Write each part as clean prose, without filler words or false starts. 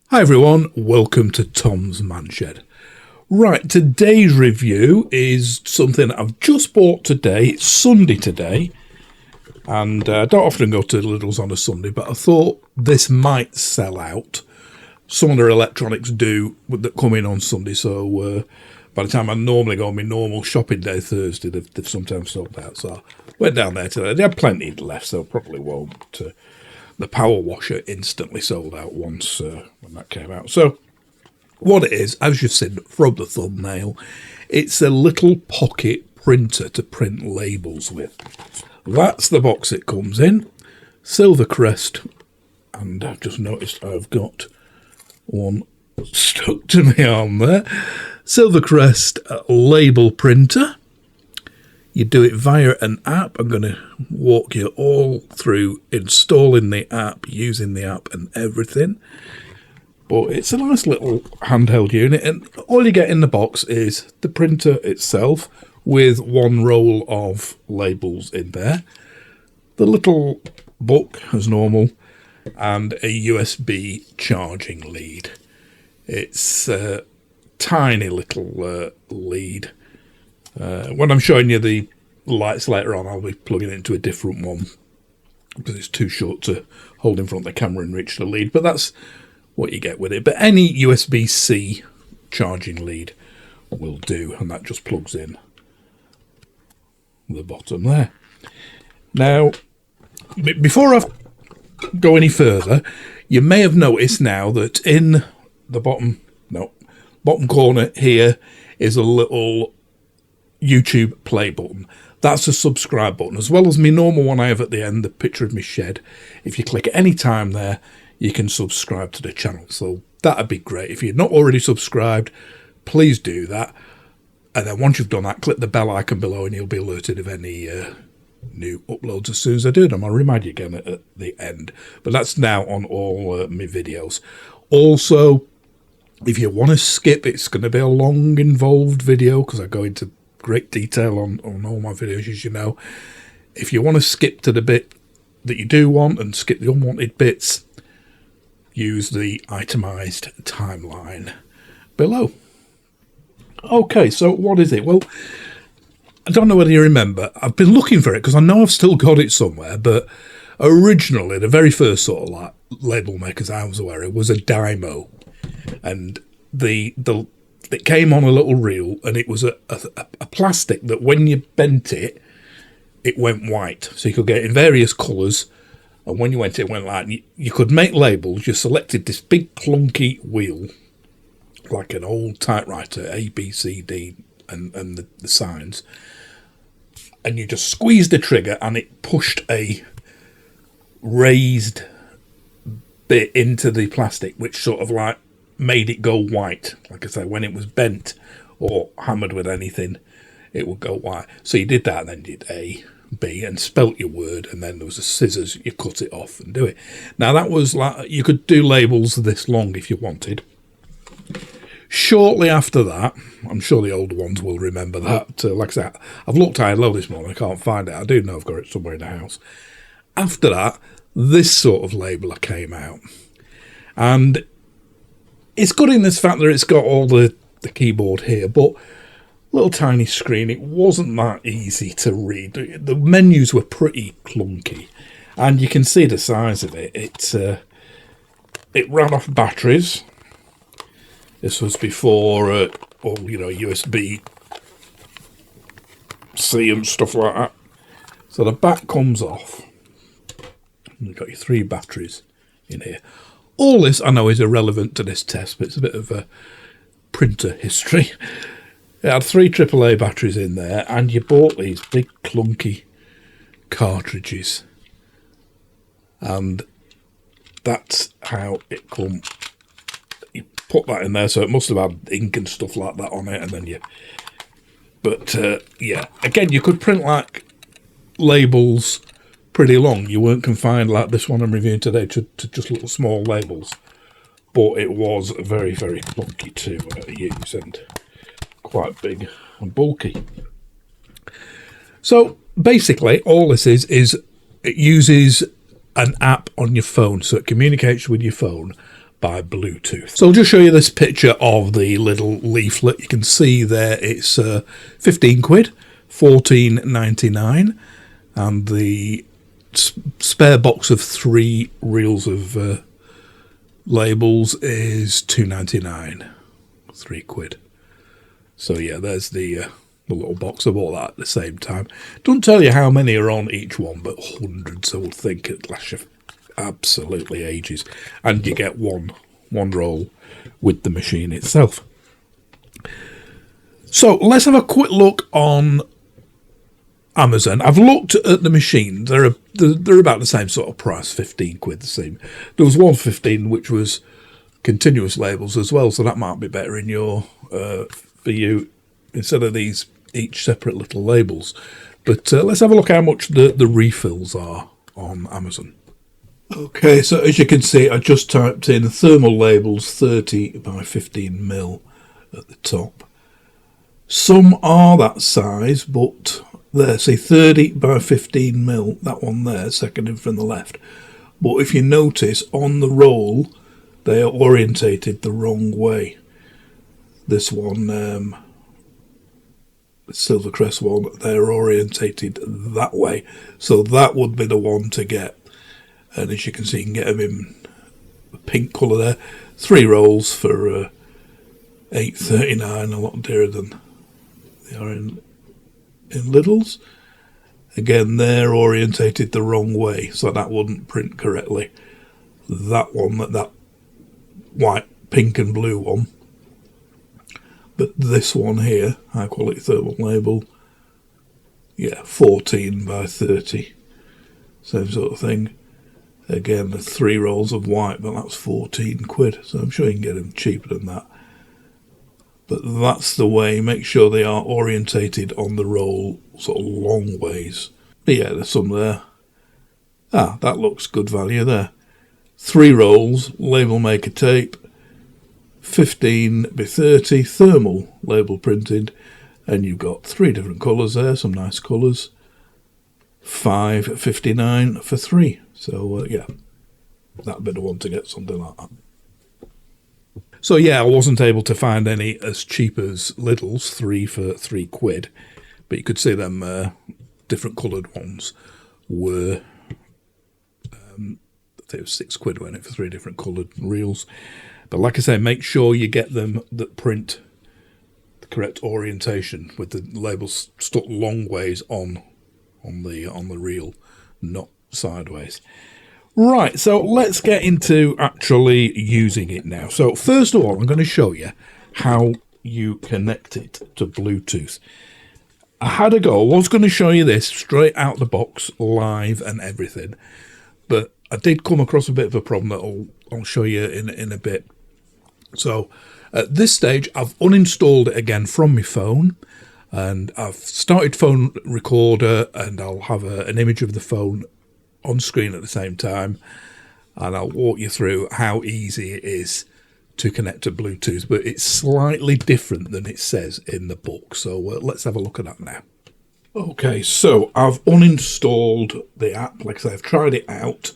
Hi everyone, welcome to Tom's Manshed. Right, today's review is something I've just bought today. It's Sunday today, and I don't often go to Lidl's on a Sunday, but I thought this might sell out. Some of their electronics do that come in on Sunday, so by the time I normally go on my normal shopping day Thursday, they've sometimes sold out. So I went down there today. They had plenty left, so probably won't. The power washer instantly sold out once when that came out. So what it is, as you've seen from the thumbnail, it's a little pocket printer to print labels with. That's the box it comes in. Silvercrest, and I've just noticed I've got one stuck to my arm there. Silvercrest label printer. You do it via an app. I'm going to walk you all through installing the app, using the app and everything. But it's a nice little handheld unit, and all you get in the box is the printer itself with one roll of labels in there, the little book as normal, and a USB charging lead. It's a tiny little lead. When I'm showing you the lights later on, I'll be plugging it into a different one because it's too short to hold in front of the camera and reach the lead. But that's what you get with it. But any USB-C charging lead will do, and that just plugs in the bottom there. Now, before I go any further, you may have noticed now that in the bottom corner here is a little YouTube play button. That's a subscribe button, as well as my normal one I have at the end, the picture of my shed. If you click at any time there, you can subscribe to the channel. So that'd be great. If you're not already subscribed, please do that. And then once you've done that, click the bell icon below and you'll be alerted of any new uploads as soon as I do them. I'll remind you again at the end. But that's now on all my videos. Also, if you want to skip, it's going to be a long, involved video because I go into great detail on all my videos, as you know. If you want to skip to the bit that you do want and skip the unwanted bits, use the itemized timeline below. Okay, so what is it? Well, I don't know whether you remember. I've been looking for it because I know I've still got it somewhere, but originally the very first sort of like label makers I was aware of was a Dymo, and it came on a little reel, and it was a plastic that when you bent it, it went white. So you could get it in various colours, and when you went, it went like, you could make labels. You selected this big clunky wheel, like an old typewriter, A, B, C, D, and the signs, and you just squeezed the trigger, and it pushed a raised bit into the plastic, which sort of like made it go white. Like I say, when it was bent or hammered with anything, it would go white. So you did that, and then did A, B, and spelt your word, and then there was a scissors, you cut it off and do it. Now that was like, you could do labels this long if you wanted. Shortly after that, I'm sure the older ones will remember that. Like I said, I've looked high and low this morning, I can't find it. I do know I've got it somewhere in the house. After that, this sort of labeler came out, and it's good in this fact that it's got all the keyboard here, but little tiny screen, it wasn't that easy to read. The menus were pretty clunky, and you can see the size of it. It ran off batteries. This was before all, USB-C and stuff like that. So the back comes off. You've got your 3 batteries in here. All this I know is irrelevant to this test, but it's a bit of a printer history. It had 3 AAA batteries in there, and you bought these big clunky cartridges, and that's how it come. You put that in there, so it must have had ink and stuff like that on it, and then yeah, again, you could print like labels pretty long. You weren't confined like this one I'm reviewing today to just little small labels, but it was very, very clunky to use and quite big and bulky. So basically all this is it uses an app on your phone, so it communicates with your phone by Bluetooth. So I'll just show you this picture of the little leaflet. You can see there it's 15 quid, 14.99, and the spare box of 3 reels of labels is 2.99, 3 quid. So yeah, there's the little box. I bought that at the same time. Don't tell you how many are on each one, but hundreds. I would think it lasts you absolutely ages, and you get one roll with the machine itself. So let's have a quick look on Amazon. I've looked at the machine. They're about the same sort of price, 15 quid the same. There was one 15 which was continuous labels as well, so that might be better in your for you instead of these each separate little labels. But let's have a look how much the refills are on Amazon. Okay, so as you can see, I just typed in thermal labels 30 by 15 mil at the top. Some are that size, but there, say 30 by 15 mil, that one there, second in from the left. But if you notice, on the roll, they are orientated the wrong way. This one, Silvercrest one, they're orientated that way. So that would be the one to get. And as you can see, you can get them in a pink colour there. 3 rolls for $8.39, a lot dearer than they are in Lidl's. Again, they're orientated the wrong way, so that wouldn't print correctly. That one, that white, pink and blue one. But this one here, high quality thermal label, yeah, 14 by 30. Same sort of thing. Again, the 3 rolls of white, but that's 14 quid. So I'm sure you can get them cheaper than that. But that's the way. Make sure they are orientated on the roll sort of long ways. But yeah, there's some there. Ah, that looks good value there. 3 rolls, label maker tape, 15 by 30, thermal label printed, and you've got 3 different colours there, some nice colours. $5.59 for 3. So yeah, that'd be the one to get something like that. So yeah, I wasn't able to find any as cheap as Lidl's, 3 for 3 quid, but you could see them different coloured ones were I think it was 6 quid, wasn't it, for 3 different coloured reels. But like I say, make sure you get them that print the correct orientation with the labels stuck long ways on the reel, not sideways. Right, so let's get into actually using it now. So first of all, I'm going to show you how you connect it to Bluetooth. I had a go. I was going to show you this straight out the box, live and everything, but I did come across a bit of a problem that I'll show you in a bit. So at this stage, I've uninstalled it again from my phone, and I've started phone recorder, and I'll have an image of the phone on screen at the same time, and I'll walk you through how easy it is to connect to Bluetooth, but it's slightly different than it says in the book. So let's have a look at that now. Okay, so I've uninstalled the app. Like I say, I've tried it out,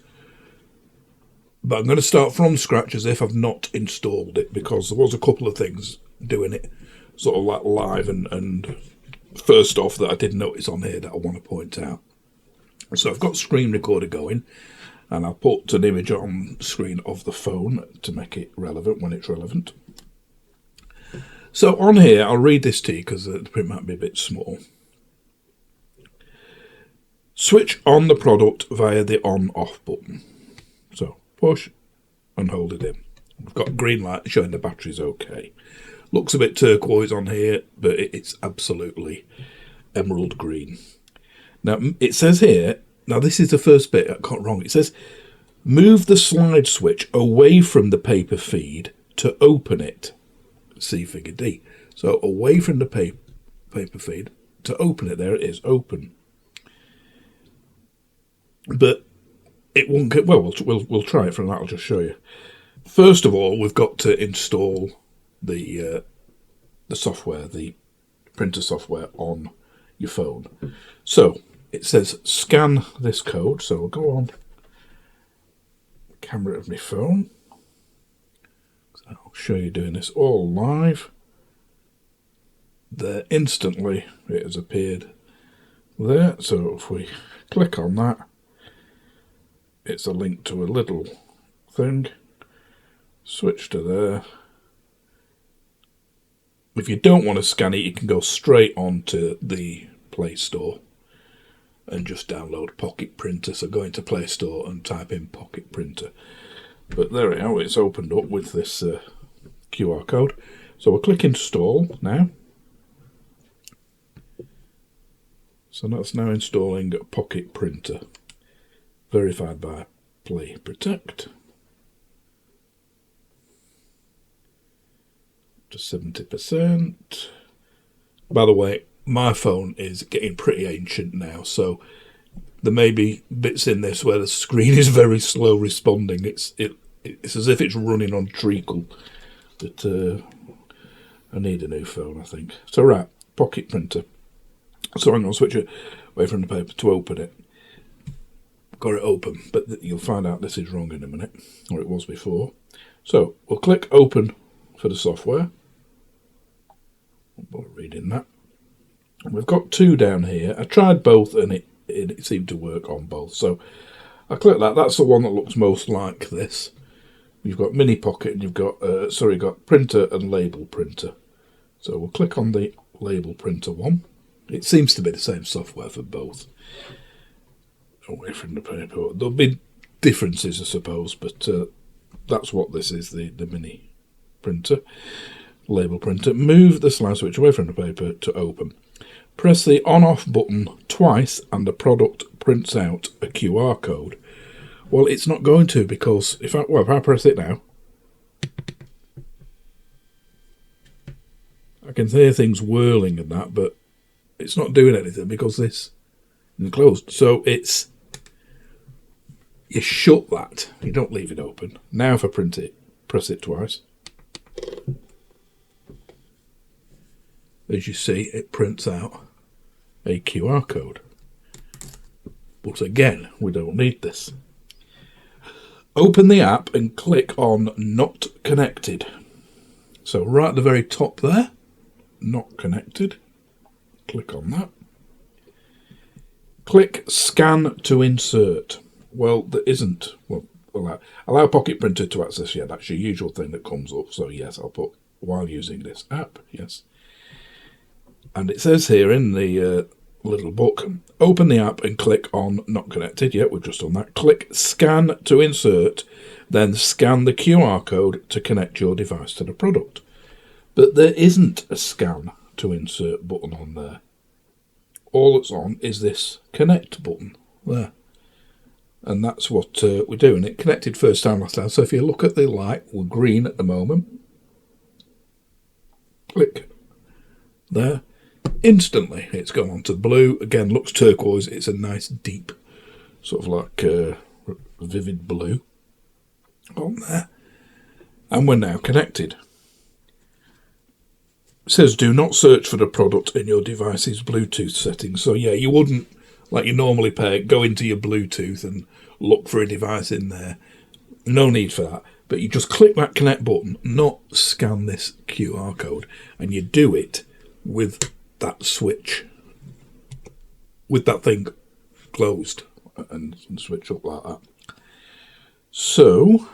but I'm going to start from scratch as if I've not installed it, because there was a couple of things doing it sort of like live and first off that I did notice on here that I want to point out. So I've got screen recorder going, and I'll put an image on screen of the phone to make it relevant when it's relevant. So on here, I'll read this to you because the print might be a bit small. Switch on the product via the on-off button. So push and hold it in. We've got a green light showing the battery's okay. Looks a bit turquoise on here, but it's absolutely emerald green. Now, it says here, now this is the first bit I got wrong. It says, move the slide switch away from the paper feed to open it. See figure D. So away from the paper feed to open it. There it is, open. But it won't get, well, we'll try it from that. I'll just show you. First of all, we've got to install the software, the printer software on your phone. So it says scan this code. So I'll go on the camera of my phone. I'll show you doing this all live. There, instantly it has appeared there. So if we click on that, it's a link to a Lidl thing. Switch to there. If you don't want to scan it, you can go straight onto the Play Store and just download Pocket Printer. So go into Play Store and type in Pocket Printer. But there we are, it's opened up with this QR code. So we'll click Install now. So that's now installing Pocket Printer, verified by Play Protect. To 70%. By the way, my phone is getting pretty ancient now, so there may be bits in this where the screen is very slow responding. It's as if it's running on treacle. But I need a new phone, I think. So right, Pocket Printer. So I'm going to switch it away from the paper to open it. Got it open, but you'll find out this is wrong in a minute, or it was before. So we'll click Open for the software. We're reading that. We've got two down here. I tried both and it seemed to work on both. So I click that. That's the one that looks most like this. You've got Mini Pocket and you've got got Printer and Label Printer. So we'll click on the Label Printer one. It seems to be the same software for both. Away from the paper. There'll be differences, I suppose, but that's what this is, the Mini Printer. Label Printer. Move the slide switch away from the paper to open. Press the on-off button twice and the product prints out a QR code. Well, it's not going to, because if I press it now, I can hear things whirling and that, but it's not doing anything because this is closed. So you shut that. You don't leave it open. Now if I press it twice. As you see, it prints out a QR code. But again, we don't need this. Open the app and click on Not Connected. So right at the very top there, Not Connected. Click on that. Click Scan to Insert. Well, there isn't. Well, allow Pocket Printer to access. Yeah, that's your usual thing that comes up. So yes, I'll put while using this app. Yes. And it says here in the little book, open the app and click on Not Connected. Yeah, we've just done that. Click Scan to Insert, then scan the QR code to connect your device to the product. But there isn't a Scan to Insert button on there. All that's on is this Connect button there. And that's what we're doing. It connected first time last time. So if you look at the light, we're green at the moment. Click there. Instantly it's gone on to blue. Again, looks turquoise. It's a nice deep sort of like vivid blue on there. And we're now connected. It says do not search for the product in your device's Bluetooth settings. So yeah, you wouldn't, like you normally go into your Bluetooth and look for a device in there. No need for that. But you just click that connect button, not scan this QR code. And you do it with that switch, with that thing closed, and switch up like that. So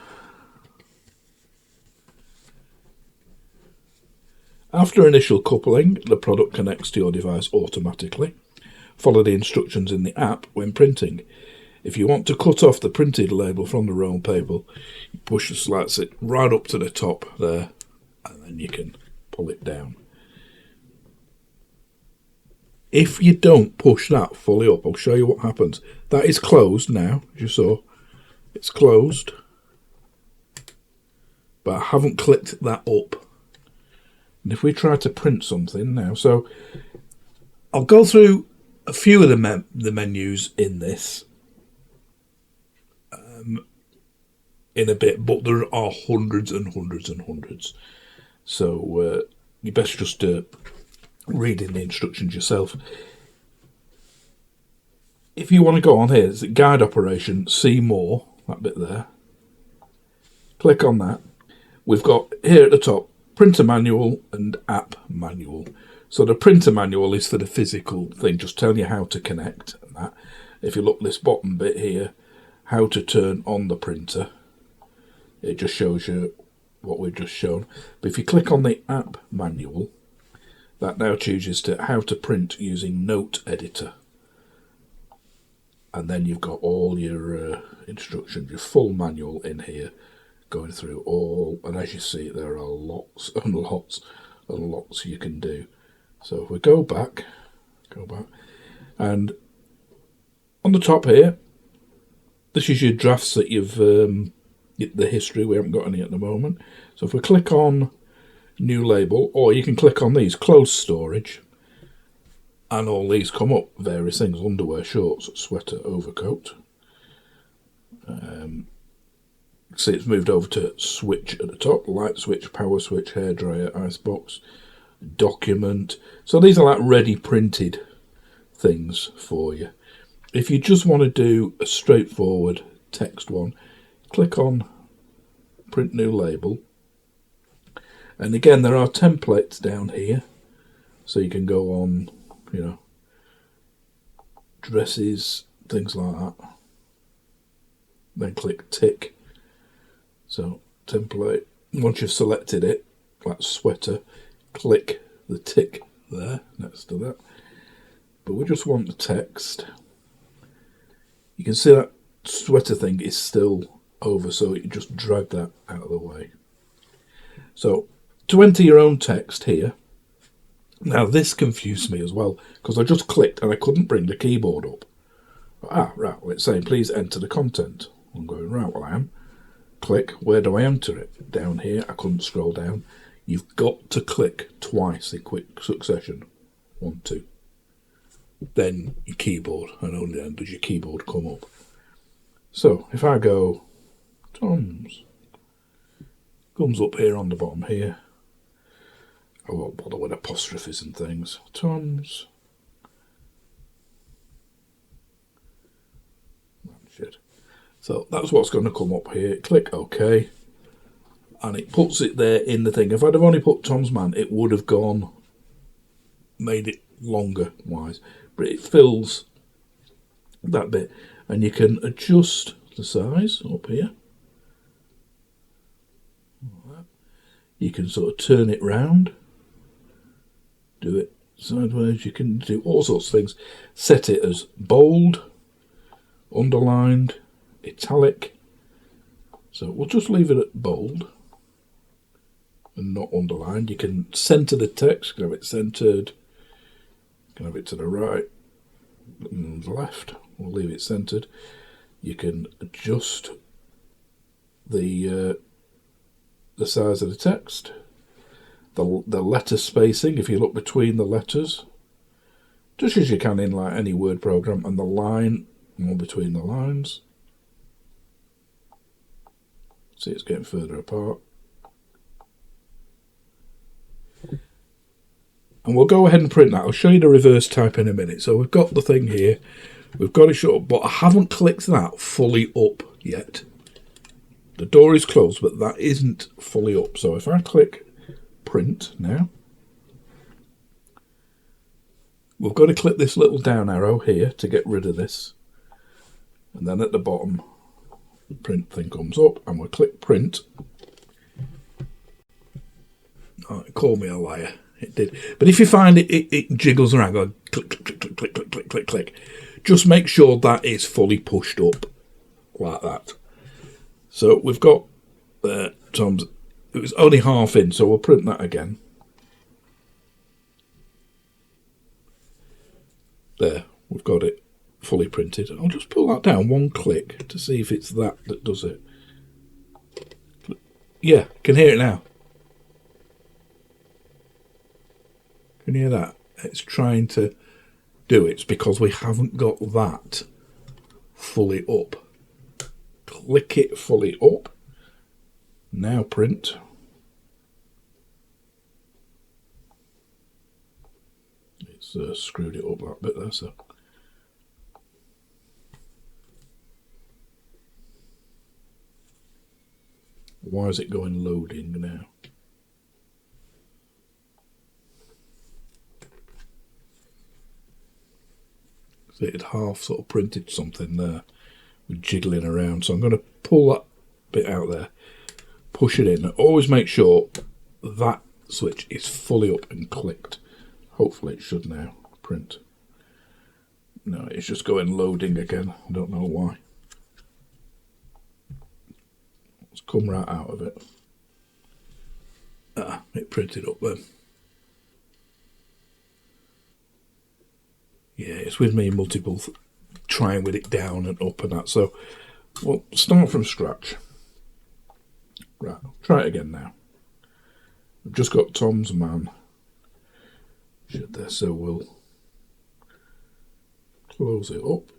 after initial coupling, the product connects to your device automatically. Follow the instructions in the app when printing. If you want to cut off the printed label from the roll paper, you push the slats it right up to the top there, and then you can pull it down. If you don't push that fully up, I'll show you what happens. That is closed now, as you saw. It's closed. But I haven't clicked that up. And if we try to print something now, so I'll go through a few of the menus in this in a bit, but there are hundreds and hundreds and hundreds. So you best just reading the instructions yourself. If you want to go on here, it's a guide operation, see more, that bit there. Click on that. we've got here at the top printer manual and app manual. So the printer manual is for the physical thing, just telling you how to connect and that. If you look this bottom bit here, how to turn on the printer, it just shows you what we've just shown. But if you click on the app manual, that now changes to how to print using Note Editor. And then you've got all your instructions, your full manual in here, going through all, and as you see, there are lots and lots and lots you can do. So if we go back, and on the top here, this is your drafts that you've, the history, we haven't got any at the moment. So if we click on new label, or you can click on these, close storage, and all these come up, various things, underwear, shorts, sweater, overcoat. See, it's moved over to switch at the top, light switch, power switch, hairdryer, icebox, document. So these are like ready printed things for you. If you just want to do a straightforward text one, click on print new label. And again, there are templates down here. So you can go on, you know, dresses, things like that. Then click tick. So template, once you've selected it, like sweater, click the tick there next to that. But we just want the text. You can see that sweater thing is still over, so you just drag that out of the way. So to enter your own text here, now this confused me as well, because I just clicked and I couldn't bring the keyboard up. Right, well, it's saying please enter the content. I'm going, right, well I am. Click, where do I enter it? Down here, I couldn't scroll down. You've got to click twice in quick succession. 1, 2. Then your keyboard, and only then does your keyboard come up. So if I go Tom's, comes up here on the bottom here. I won't bother with apostrophes and things. Tom's. Shit. So that's what's going to come up here. Click OK. And it puts it there in the thing. If I'd have only put Tom's Man, it would have gone, made it longer wise. But it fills that bit. And you can adjust the size up here. You can sort of turn it round. Do it sideways. You can do all sorts of things. Set it as bold, underlined, italic. So we'll just leave it at bold and not underlined. You can centre the text, you can have it centred, you can have it to the right and the left. We'll leave it centred. You can adjust the size of the text, the letter spacing, if you look between the letters, just as you can in like any word program, and the line, more between the lines. See, it's getting further apart. And we'll go ahead and print that. I'll show you the reverse type in a minute. So we've got the thing here. We've got it shut up, but I haven't clicked that fully up yet. The door is closed, but that isn't fully up. So if I click print now, we've got to click this little down arrow here to get rid of this. And then at the bottom, the print thing comes up, and we'll click print. Oh, it called me a liar. It did. But if you find it jiggles around, go click, click, click, click, click, click, click, click. Just make sure that is fully pushed up like that. So we've got Tom's. It was only half in, so we'll print that again. There, we've got it fully printed. I'll just pull that down one click to see if it's that does it. Yeah, can hear it now. Can you hear that? It's trying to do it. It's because we haven't got that fully up. Click it fully up. Now print. It's screwed it up that bit there, so. Why is it going loading now? So it had half sort of printed something there with jiggling around. So I'm going to pull that bit out there, push it in. Always make sure that switch is fully up and clicked. Hopefully it should now print. No, it's just going loading again. I don't know why. Let's come right out of it. Ah, it printed up then. Yeah, it's with me multiple trying with it down and up and that. So we'll start from scratch. Right, try it again now. We've just got Tom's man shut there, so we'll close it up.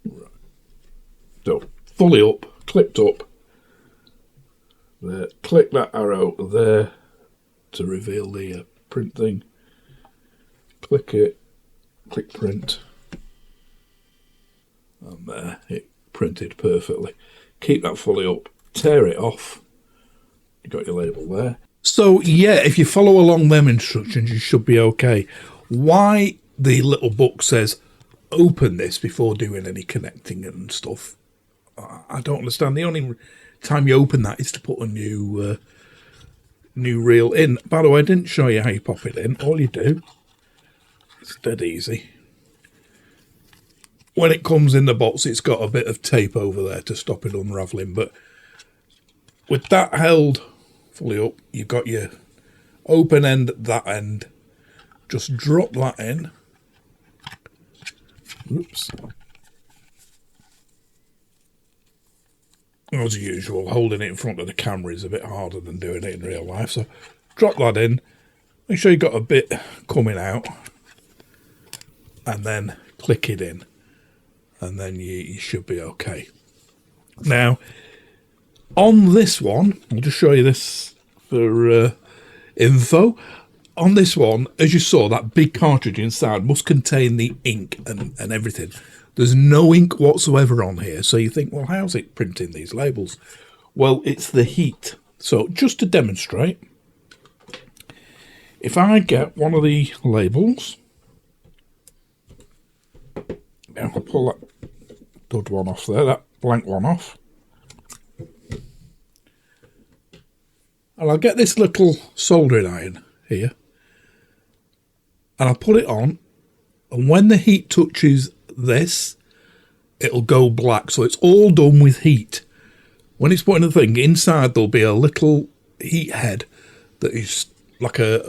Right. So fully up, clicked up. There, click that arrow there to reveal the print thing. Click it, click print, and there it printed perfectly. Keep that fully up, tear it off. You got your label there. So yeah, if you follow along them instructions, you should be okay. Why the little book says open this before doing any connecting and stuff, I don't understand. The only time you open that is to put a new reel in. By the way, I didn't show you how you pop it in. All you do, it's dead easy. When it comes in the box, it's got a bit of tape over there to stop it unraveling, but with that held fully up, you've got your open end at that end. Just drop that in. Oops. As usual, holding it in front of the camera is a bit harder than doing it in real life. So drop that in. Make sure you've got a bit coming out. And then click it in. And then you should be okay. Now, on this one, I'll just show you this for info. On this one, as you saw, that big cartridge inside must contain the ink and everything. There's no ink whatsoever on here. So you think, well, how's it printing these labels? Well, it's the heat. So just to demonstrate, if I get one of the labels, now I'll pull that dud one off there, that blank one off. And I'll get this little soldering iron here. And I'll put it on. And when the heat touches this, it'll go black. So it's all done with heat. When it's putting the thing inside, there'll be a little heat head that is like an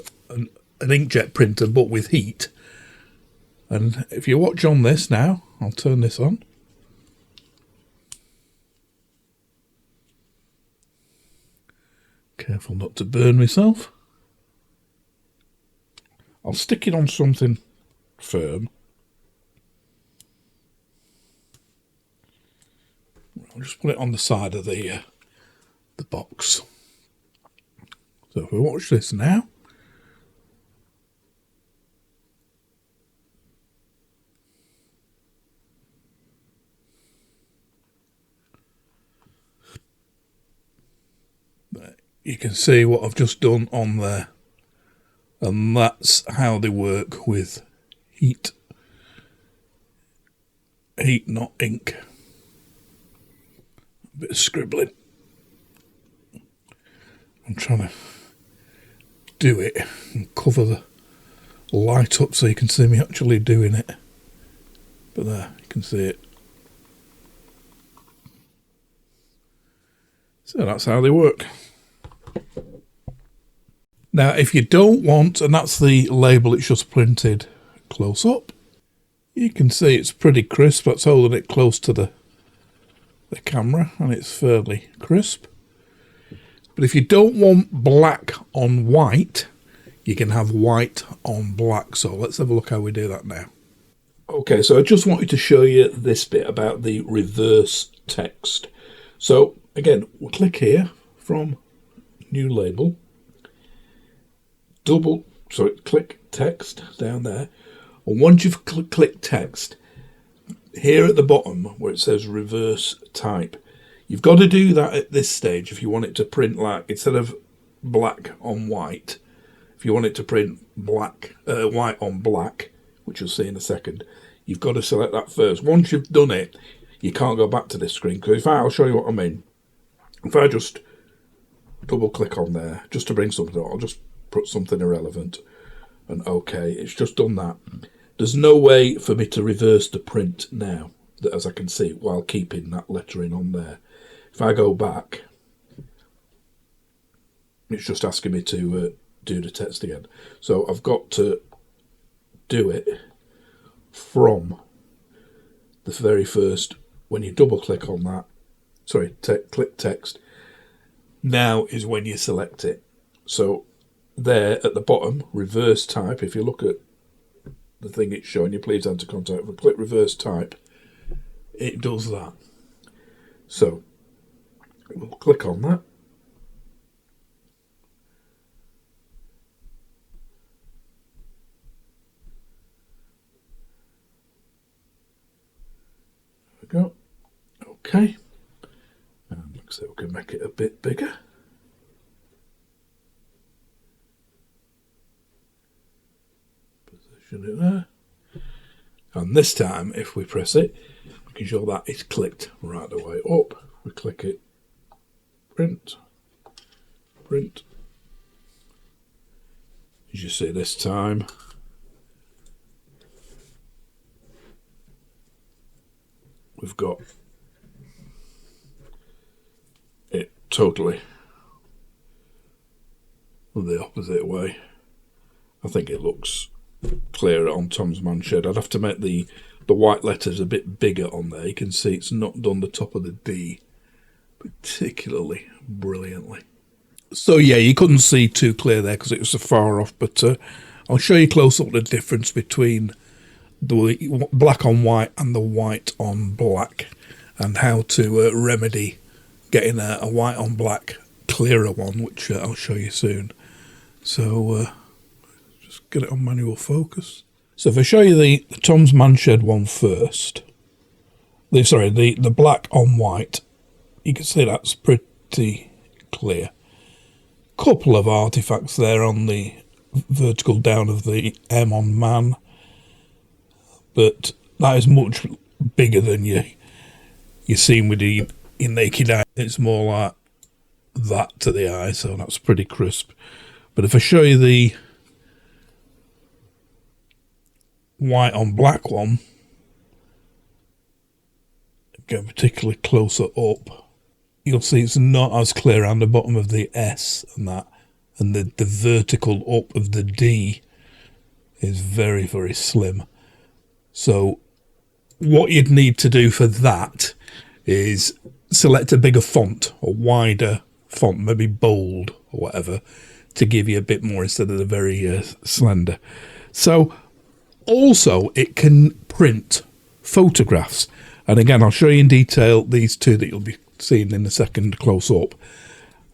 inkjet printer, but with heat. And if you watch on this now, I'll turn this on. Careful not to burn myself. I'll stick it on something firm. I'll just put it on the side of the box. So if we watch this now. You can see what I've just done on there. And that's how they work with heat. Heat, not ink. A bit of scribbling. I'm trying to do it and cover the light up so you can see me actually doing it. But there, you can see it. So that's how they work. Now, if you don't want, and that's the label, it's just printed close up. You can see it's pretty crisp. That's holding it close to the camera, and it's fairly crisp. But if you don't want black on white, you can have white on black. So let's have a look how we do that now. Okay, so I just wanted to show you this bit about the reverse text. So again, we'll click here from new label. Click text down there. And once you've clicked text, here at the bottom where it says reverse type, you've got to do that at this stage if you want it to print like, instead of black on white, if you want it to print black, white on black, which you'll see in a second, you've got to select that first. Once you've done it, you can't go back to this screen, because I'll show you what I mean. If I just double click on there, just to bring something up, I'll just put something irrelevant, and OK, it's just done that. There's no way for me to reverse the print now, as I can see, while keeping that lettering on there. If I go back, it's just asking me to do the text again. So I've got to do it from the very first, when you double click on that, sorry, click text, now is when you select it. So there at the bottom, reverse type, if you look at the thing it's showing you, please enter contact, if I click reverse type, it does that. So we'll click on that. There we go. Okay. And looks like we can make it a bit bigger. Position it there. And this time, if we press it, we can show that it's clicked right the way up. We click it, print, print. As you see this time, we've got it totally the opposite way. I think it looks clearer on Tom's Man Shed. I'd have to make the white letters a bit bigger on there. You can see it's not done the top of the D particularly brilliantly. So yeah, you couldn't see too clear there because it was so far off, but I'll show you close up the difference between the black on white and the white on black, and how to remedy getting a white on black clearer one, which I'll show you soon. So just get it on manual focus. So if I show you the Tom's Man Shed one first, the black on white, you can see that's pretty clear. Couple of artifacts there on the vertical down of the M on man, but that is much bigger than you're seeing with your naked eye. It's more like that to the eye, so that's pretty crisp. But if I show you the white on black one, get particularly closer up, you'll see it's not as clear around the bottom of the S and that, and the vertical up of the D is very, very slim. So what you'd need to do for that is select a bigger font, a wider font, maybe bold or whatever, to give you a bit more instead of the very slender. So also it can print photographs, and again I'll show you in detail these two that you'll be seeing in a second close up,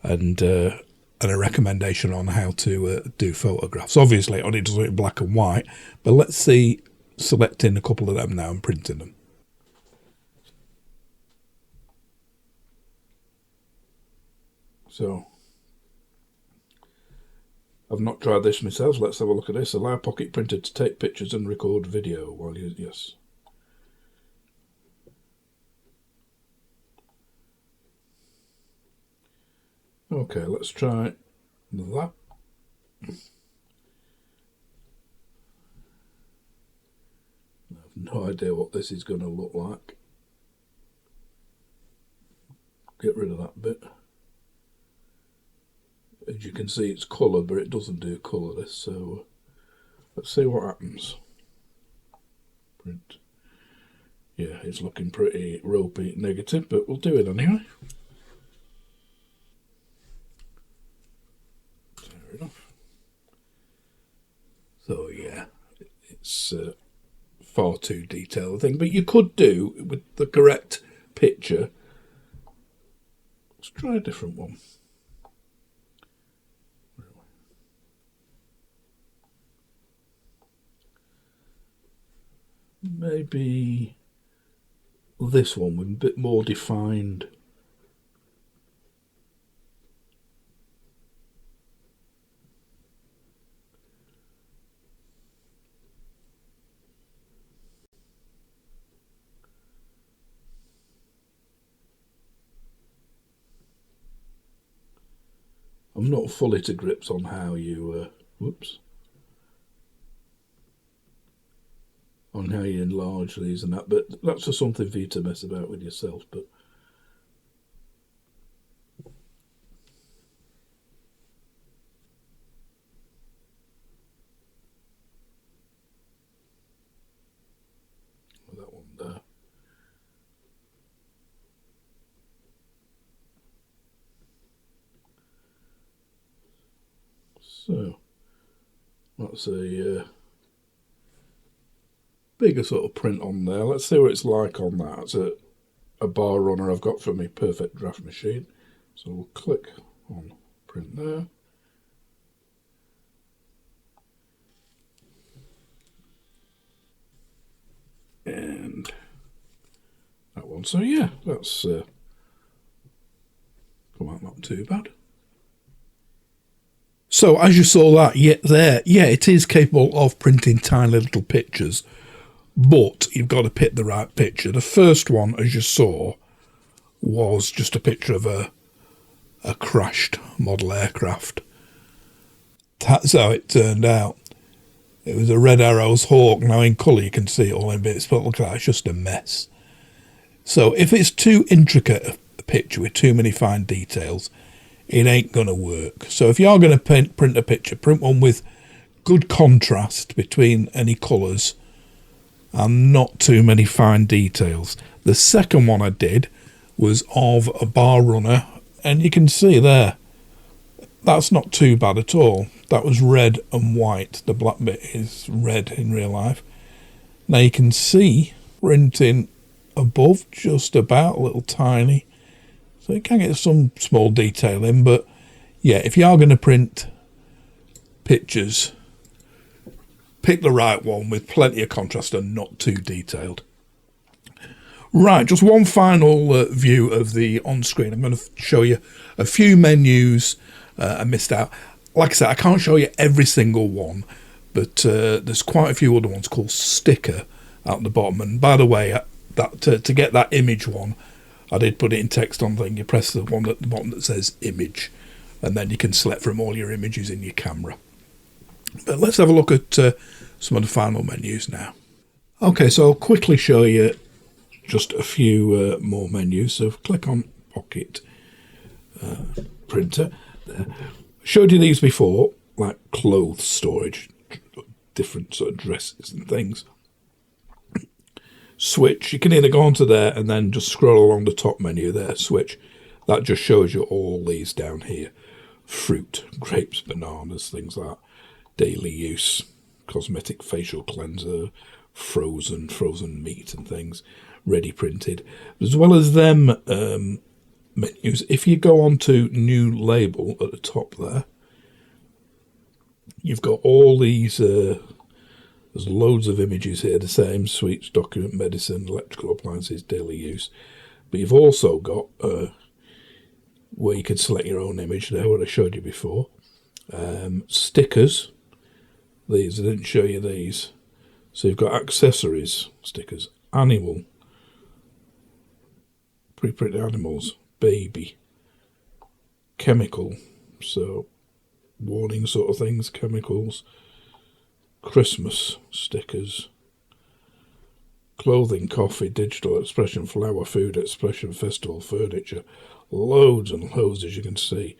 and a recommendation on how to do photographs. Obviously it only does it in black and white, but let's see selecting a couple of them now and printing them. So I've not tried this myself. Let's have a look at this. Allow Pocket Printer to take pictures and record video while you, yes. Okay, let's try that. I have no idea what this is going to look like. Get rid of that bit. As you can see, it's colour, but it doesn't do colour, this, so let's see what happens. Print. Yeah, it's looking pretty ropey negative, but we'll do it anyway. Fair enough. So yeah, it's far too detailed, I think, but you could do with the correct picture. Let's try a different one. Maybe this one with a bit more defined. I'm not fully to grips on how you, on how you enlarge these and that, but that's just something for you to mess about with yourself. But that one there. So that's a bigger sort of print on there. Let's see what it's like on that. It's a bar runner I've got from my Perfect Draft machine. So we'll click on print there. And that one. So yeah, that's come out not too bad. So as you saw that, yeah, it is capable of printing tiny little pictures, but you've got to pick the right picture. The first one, as you saw, was just a picture of a crashed model aircraft. That's how it turned out. It was a Red Arrows Hawk. Now in colour you can see it all in bits, but look at that, it's just a mess. So if it's too intricate a picture with too many fine details, it ain't going to work. So if you are going to print a picture, print one with good contrast between any colours and not too many fine details. The second one I did was of a bar runner, and you can see there, that's not too bad at all. That was red and white. The black bit is red in real life. Now you can see printing above just about, a little tiny. So you can get some small detail in, but yeah, if you are going to print pictures, pick the right one with plenty of contrast and not too detailed. Right, just one final view of the on-screen. I'm going to show you a few menus I missed out. Like I said, I can't show you every single one, but there's quite a few other ones called sticker at the bottom. And by the way, that to get that image one, I did put it in text on thing. You press the one at the bottom that says image, and then you can select from all your images in your camera. But let's have a look at some of the final menus now. Okay, so I'll quickly show you just a few more menus. So click on Pocket Printer. There. Showed you these before, like clothes storage, different sort of dresses and things. Switch, you can either go onto there and then just scroll along the top menu there, switch. That just shows you all these down here. Fruit, grapes, bananas, things like that. Daily use, cosmetic facial cleanser, frozen meat and things, ready printed. As well as them menus, if you go on to new label at the top there, you've got all these, there's loads of images here, the same, sweets, document, medicine, electrical appliances, daily use. But you've also got where you can select your own image there, what I showed you before. Stickers, these, I didn't show you these. So you've got accessories, stickers, animal, pre-printed animals, baby, chemical, so warning sort of things, chemicals, Christmas stickers, clothing, coffee, digital expression, flower, food expression, festival, furniture, loads and loads, as you can see.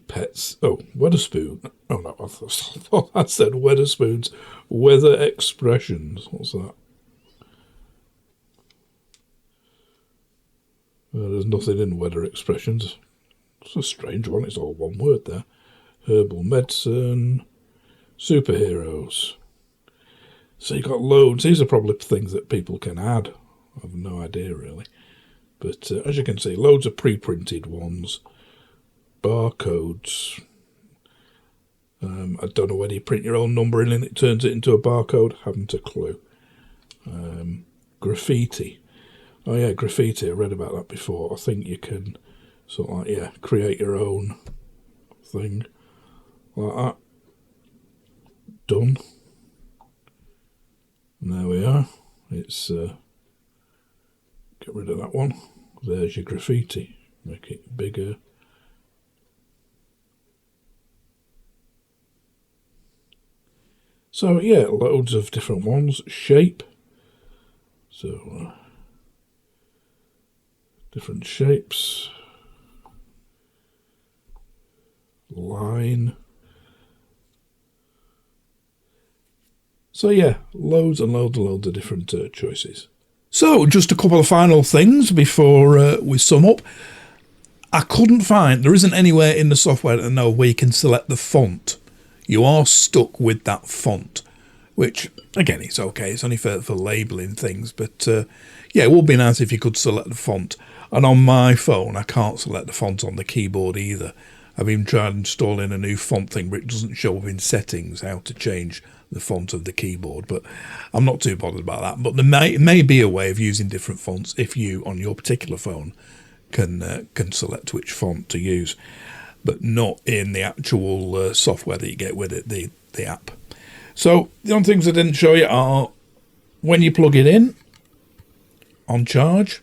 Pets. Oh, Wetherspoon. Oh no, I thought I said Wetherspoons. Weather expressions. What's that? There's nothing in weather expressions. It's a strange one. It's all one word there. Herbal medicine. Superheroes. So you've got loads. These are probably things that people can add. I have no idea really. But as you can see, loads of pre-printed ones. Barcodes. I don't know whether you print your own number in and it turns it into a barcode. Haven't a clue. graffiti. Oh yeah, graffiti, I read about that before. I think you can sort of like, yeah, create your own thing like that. Done. And there we are. It's get rid of that one. There's your graffiti. Make it bigger. So yeah, loads of different ones. Shape. So different shapes. Line. So yeah, loads and loads and loads of different choices. So just a couple of final things before we sum up. I couldn't find, there isn't anywhere in the software that I know where you can select the font. You are stuck with that font, which again, it's okay. It's only for labelling things, but yeah, it would be nice if you could select the font. And on my phone, I can't select the font on the keyboard either. I've even tried installing a new font thing, but it doesn't show up in settings how to change the font of the keyboard. But I'm not too bothered about that. But there may be a way of using different fonts if you, on your particular phone, can select which font to use, but not in the actual software that you get with it, the app. So the only things I didn't show you are when you plug it in on charge,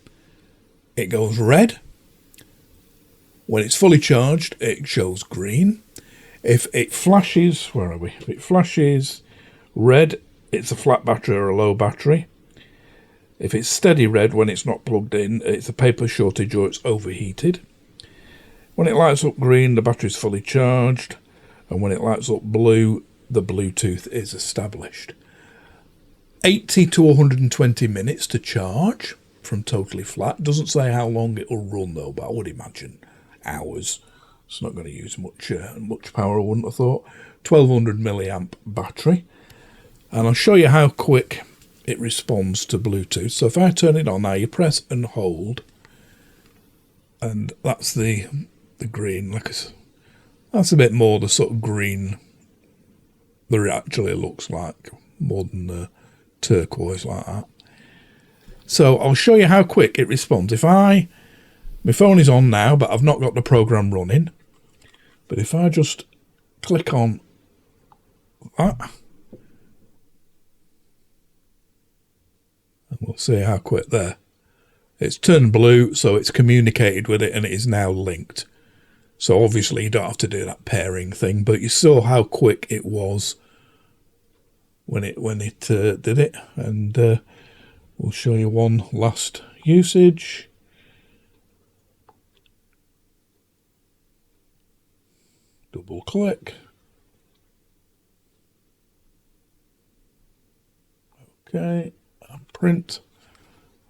it goes red. When it's fully charged, it shows green. If it flashes, where are we? If it flashes red, it's a flat battery or a low battery. If it's steady red when it's not plugged in, it's a paper shortage or it's overheated. When it lights up green, the battery's fully charged. And when it lights up blue, the Bluetooth is established. 80 to 120 minutes to charge from totally flat. Doesn't say how long it will run though, but I would imagine hours. It's not going to use much power, I wouldn't have thought. 1200 milliamp battery. And I'll show you how quick it responds to Bluetooth. So if I turn it on now, you press and hold, and that's the green. That's a bit more the sort of green that it actually looks like, more than the turquoise like that. So I'll show you how quick it responds. My phone is on now, but I've not got the program running. But if I just click on that, and we'll see how quick there. It's turned blue, so it's communicated with it and it is now linked. So obviously you don't have to do that pairing thing, but you saw how quick it was when it did it. And we'll show you one last usage. Double click. Okay, and print.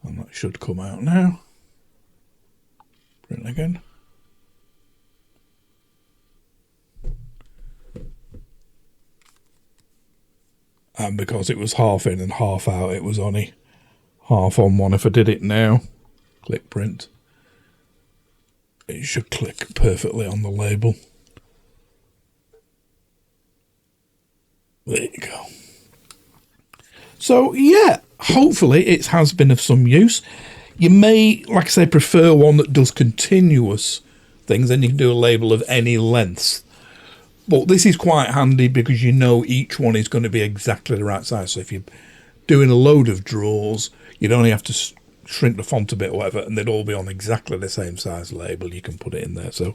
And that should come out now. Print again. And because it was half in and half out, it was only half on one. If I did it now, click print, it should click perfectly on the label. There you go. So yeah, hopefully it has been of some use. You may, like I say, prefer one that does continuous things, and you can do a label of any length. But this is quite handy because you know each one is going to be exactly the right size. So if you're doing a load of drawers, you'd only have to shrink the font a bit or whatever, and they'd all be on exactly the same size label. You can put it in there. So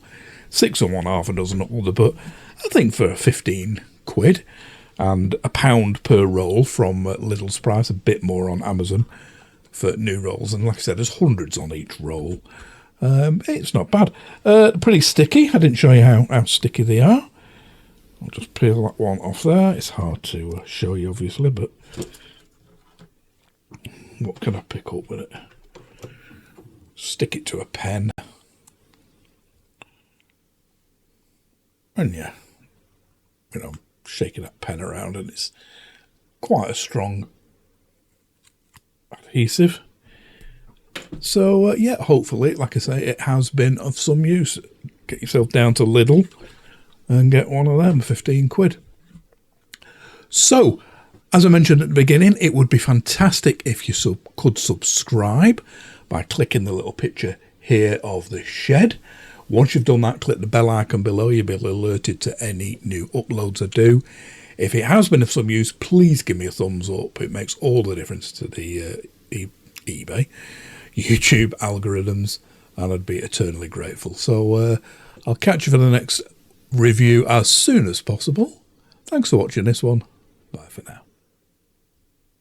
6 and 1, half a dozen older, but I think for 15 quid and £1 per roll from Lidl's price, a bit more on Amazon for new rolls. And like I said, there's hundreds on each roll. It's not bad. Pretty sticky. I didn't show you how sticky they are. I'll just peel that one off there. It's hard to show you, obviously, but what can I pick up with it? Stick it to a pen. And yeah, shaking that pen around, and it's quite a strong adhesive. So yeah, hopefully, like I say, it has been of some use. Get yourself down to Lidl and get one of them, 15 quid. So As I mentioned at the beginning, it would be fantastic if you could subscribe by clicking the little picture here of the shed. Once you've done that, click the bell icon below. You'll be alerted to any new uploads I do. If it has been of some use, please give me a thumbs up. It makes all the difference to the eBay, YouTube algorithms, and I'd be eternally grateful. So I'll catch you for the next review as soon as possible. Thanks for watching this one. Bye for now.